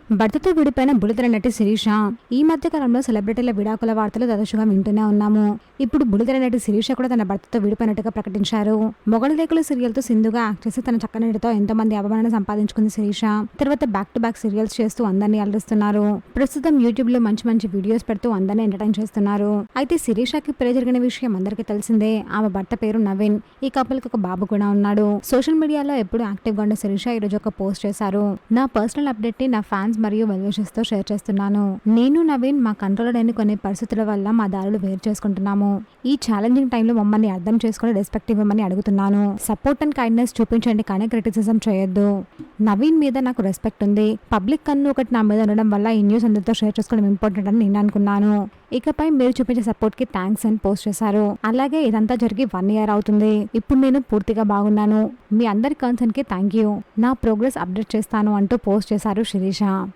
భర్తతో విడిపోయిన బుల్లితెర నటి శిరీష. ఈ మధ్య కాలంలో సెలబ్రిటీల విడాకుల వార్తలు తరచుగా వింటూనే ఉన్నాము. ఇప్పుడు బుల్లితెర నటి శిరీష కూడా తన భర్తతో విడిపోయినట్టుగా ప్రకటించారు. మొగలి రేకుల సీరియల్ తో సింధుగా యాక్ట్ చేసి తన చక్కనటితో ఎంతో మంది అభిమానాన్ని సంపాదించుకుంది శిరీష. తర్వాత బ్యాక్ టు బ్యాక్ సీరియల్స్ చేస్తూ అందరినీ అలరిస్తున్నారు. ప్రస్తుతం యూట్యూబ్ లో మంచి మంచి వీడియోస్ పెడుతూ అందరినీ ఎంటర్టైన్ చేస్తున్నారు. అయితే శిరీషకి పెళ్లి జరిగిన విషయం అందరికీ తెలిసిందే. ఆమె భర్త పేరు నవీన్. ఈ కపుల్ కి ఒక బాబు కూడా ఉన్నాడు. సోషల్ మీడియాలో ఎప్పుడు యాక్టివ్ గా ఉన్న శిరీష ఈ రోజు ఒక పోస్ట్ చేశారు. నా పర్సనల్ అప్డేట్ ని నా ఫ్యాన్స్ మరియు వెల్ విషెస్ తో షేర్ చేస్తున్నాను. నేను నవీన్ మా కంట్రోల్ లేని కొన్ని పరిస్థితుల వల్ల మా దారులు వేరు చేసుకుంటున్నాము. ఈ ఛాలెంజింగ్ టైంలో మమ్మల్ని అర్థం చేసుకుని రెస్పెక్ట్ ఇవ్వమని అడుగుతున్నాను. సపోర్ట్ అండ్ కైండ్నెస్ చూపించండి కానీ క్రిటిసిజం చేయొద్దు. నవీన్ మీద నాకు రెస్పెక్ట్ ఉంది. పబ్లిక్ కన్ను ఒకటి నా మీద ఉండడం వల్ల ఈ న్యూస్ అందరితో షేర్ చేసుకోవడం ఇంపార్టెంట్ అని నేను అనుకున్నాను. ఇకపై మీరు చూపించే సపోర్ట్ కి థ్యాంక్స్ అని పోస్ట్ చేశారు. అలాగే ఇదంతా జరిగి 1 year అవుతుంది. ఇప్పుడు నేను పూర్తిగా బాగున్నాను. మీ అందరి కన్సర్న్ కి థ్యాంక్ యూ. నా ప్రోగ్రెస్ అప్డేట్ చేస్తాను అంటూ పోస్ట్ చేశారు శిరీష.